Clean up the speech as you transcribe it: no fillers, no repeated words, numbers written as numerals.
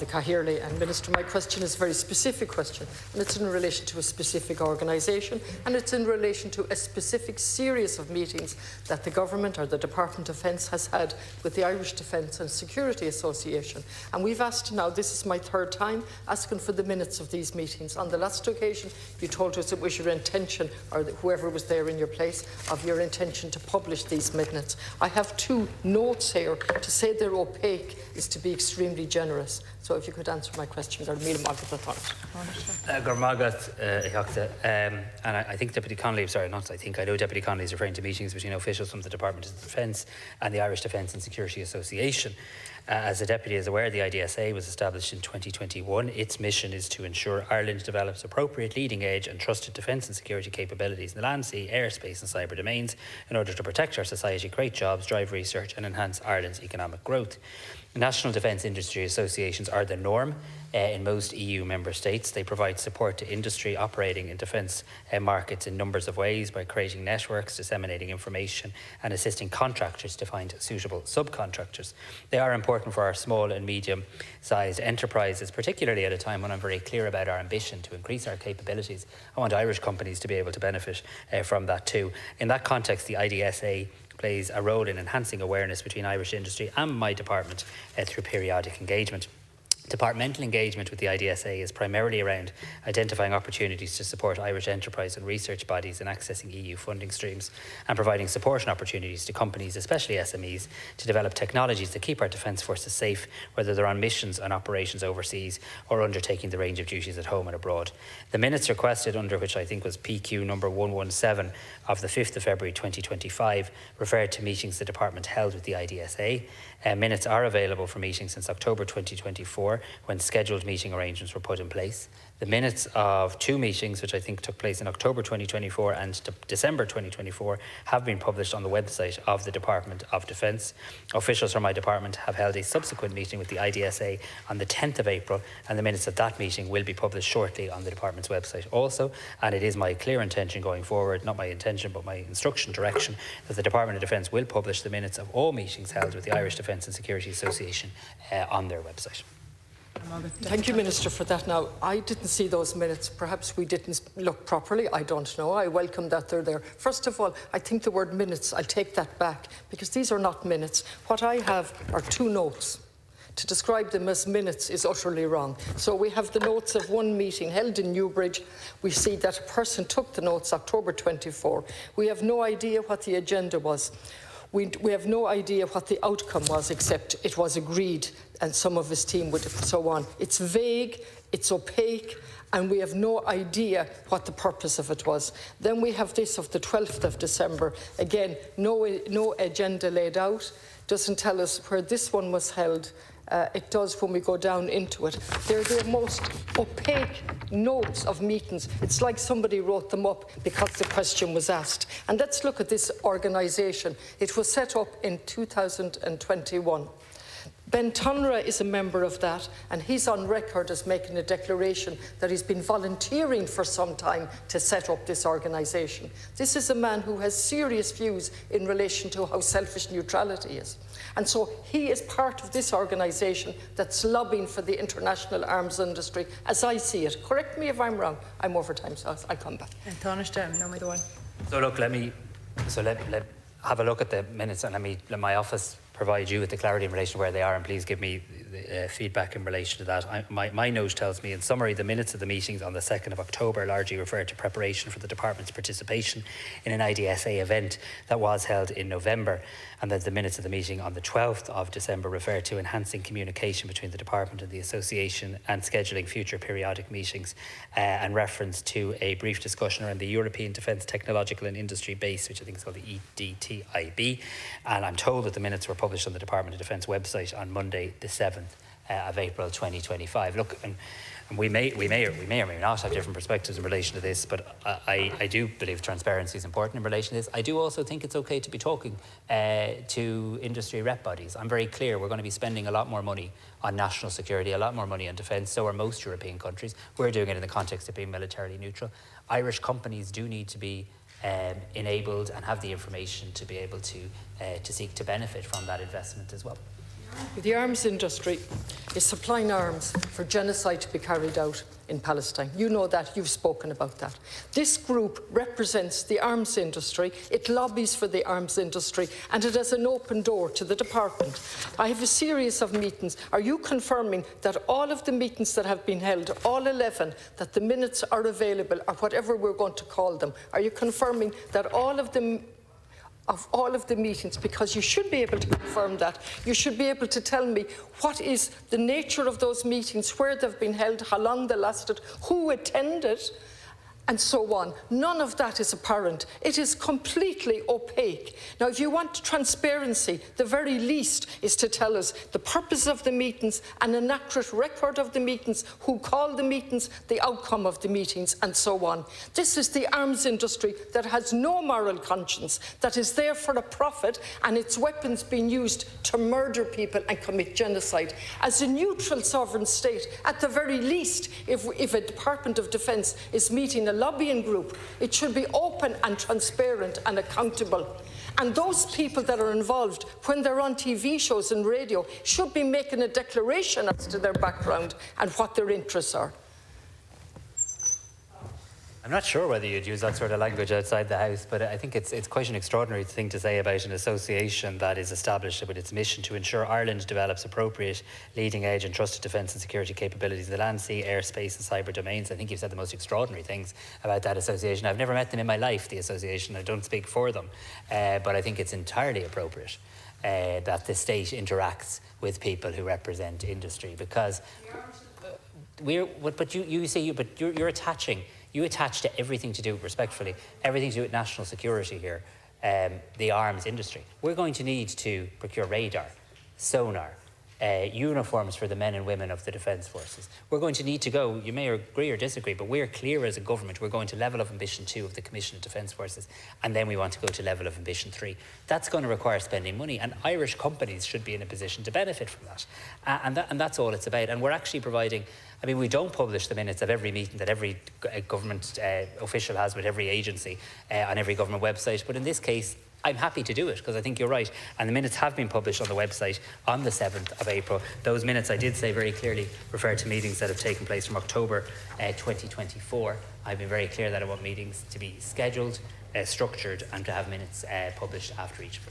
the Cathaoirleach. And Minister, my question is a very specific question, and it's in relation to a specific organisation, and it's in relation to a specific series of meetings that the Government or the Department of Defence has had with the Irish Defence and Security Association. And we've asked now, this is my third time, asking for the minutes of these meetings. On the last occasion, you told us it was your intention, or whoever was there in your place, of your intention to publish these minutes. I have two notes here. To say they're opaque is to be extremely generous. So if you could answer my question, and I think Deputy Connolly, sorry, not I think, I know Deputy Connolly is referring to meetings between officials from the Department of Defence and the Irish Defence and Security Association. As the Deputy is aware, the IDSA was established in 2021. Its mission is to ensure Ireland develops appropriate leading edge and trusted defence and security capabilities in the land, sea, airspace and cyber domains in order to protect our society, create jobs, drive research and enhance Ireland's economic growth. National defence industry associations are the norm in most EU member states. They provide support to industry operating in defence markets in numbers of ways by creating networks, disseminating information and assisting contractors to find suitable subcontractors. They are important for our small and medium-sized enterprises, particularly at a time when I'm very clear about our ambition to increase our capabilities. I want Irish companies to be able to benefit from that too. In that context, the IDSA plays a role in enhancing awareness between Irish industry and my department through periodic engagement. Departmental engagement with the IDSA is primarily around identifying opportunities to support Irish enterprise and research bodies in accessing EU funding streams and providing support and opportunities to companies, especially SMEs, to develop technologies that keep our defence forces safe, whether they're on missions and operations overseas or undertaking the range of duties at home and abroad. The minutes requested, under which I think was PQ number 117 of the 5th of February 2025, referred to meetings the department held with the IDSA. Minutes are available for meetings since October 2024, when scheduled meeting arrangements were put in place. The minutes of two meetings, which I think took place in October 2024 and December 2024, have been published on the website of the Department of Defence. Officials from my department have held a subsequent meeting with the IDSA on the 10th of April, and the minutes of that meeting will be published shortly on the department's website also. And it is my clear intention going forward, not my intention but my instruction, direction, that the Department of Defence will publish the minutes of all meetings held with the Irish Defence and Security Association on their website. Thank you, Minister, for that. Now, I didn't see those minutes. Perhaps we didn't look properly. I don't know. I welcome that they're there. First of all, I think the word minutes, I'll take that back, because these are not minutes. What I have are two notes. To describe them as minutes is utterly wrong. So we have the notes of one meeting held in Newbridge. We see that a person took the notes October 24. We have no idea what the agenda was. We have no idea what the outcome was, except it was agreed and some of his team would so on. It's vague, it's opaque, and we have no idea what the purpose of it was. Then we have this of the 12th of December. Again, no agenda laid out, doesn't tell us where this one was held. It does when we go down into it. They're the most opaque notes of meetings. It's like somebody wrote them up because the question was asked. And let's look at this organisation. It was set up in 2021. Ben Tonra is a member of that, and he's on record as making a declaration that he's been volunteering for some time to set up this organisation. This is a man who has serious views in relation to how selfish neutrality is. And so he is part of this organisation that's lobbying for the international arms industry, as I see it. Correct me if I'm wrong. I'm over time, so I'll come back. So look, let have a look at the minutes, and let my office provide you with the clarity in relation to where they are, and please give me feedback in relation to that. My note tells me, in summary, the minutes of the meetings on the 2nd of October largely referred to preparation for the department's participation in an IDSA event that was held in November, and that the minutes of the meeting on the 12th of December referred to enhancing communication between the department and the association and scheduling future periodic meetings, and reference to a brief discussion around the European Defence Technological and Industry Base, which I think is called the EDTIB. And I'm told that the minutes were published on the Department of Defence website on Monday the 7th of April 2025. Look, and we may or may not have different perspectives in relation to this, but I do believe transparency is important in relation to this. I do also think it's okay to be talking to industry rep bodies. I'm very clear we're going to be spending a lot more money on national security, a lot more money on defence, so are most European countries. We're doing it in the context of being militarily neutral. Irish companies do need to be enabled and have the information to be able to seek to benefit from that investment as well. The arms industry is supplying arms for genocide to be carried out in Palestine. You know that, you've spoken about that. This group represents the arms industry, it lobbies for the arms industry, and it has an open door to the department. I have a series of meetings. Are you confirming that all of the meetings that have been held, all 11, that the minutes are available, or whatever we're going to call them, are you confirming that all of the meetings, because you should be able to confirm that, you should be able to tell me what is the nature of those meetings, where they've been held, how long they lasted, who attended, and so on. None of that is apparent. It is completely opaque. Now, if you want transparency, the very least is to tell us the purpose of the meetings and an accurate record of the meetings, who called the meetings, the outcome of the meetings, and so on. This is the arms industry that has no moral conscience, that is there for a profit, and its weapons being used to murder people and commit genocide. As a neutral sovereign state, at the very least, if a Department of Defence is meeting a lobbying group, it should be open and transparent and accountable. And those people that are involved, when they're on TV shows and radio, should be making a declaration as to their background and what their interests are. I'm not sure whether you'd use that sort of language outside the House, but I think it's quite an extraordinary thing to say about an association that is established with its mission to ensure Ireland develops appropriate, leading-edge and trusted defence and security capabilities in the land, sea, air, space and cyber domains. I think you've said the most extraordinary things about that association. I've never met them in my life, the association. I don't speak for them, but I think it's entirely appropriate that the state interacts with people who represent industry, because you're attaching. You attach to everything to do, respectfully, everything to do with national security here, the arms industry. We're going to need to procure radar, sonar, uniforms for the men and women of the Defence Forces. We're going to need to go, you may agree or disagree, but we're clear as a government, we're going to level of ambition 2 of the Commission of Defence Forces, and then we want to go to level of ambition 3. That's going to require spending money, and Irish companies should be in a position to benefit from that. And that's all it's about. And we're actually providing, I mean, we don't publish the minutes of every meeting that every government official has with every agency on every government website, but in this case, I'm happy to do it, because I think you're right. And the minutes have been published on the website on the 7th of April. Those minutes, I did say very clearly, refer to meetings that have taken place from October 2024. I've been very clear that I want meetings to be scheduled, structured, and to have minutes published after each of them.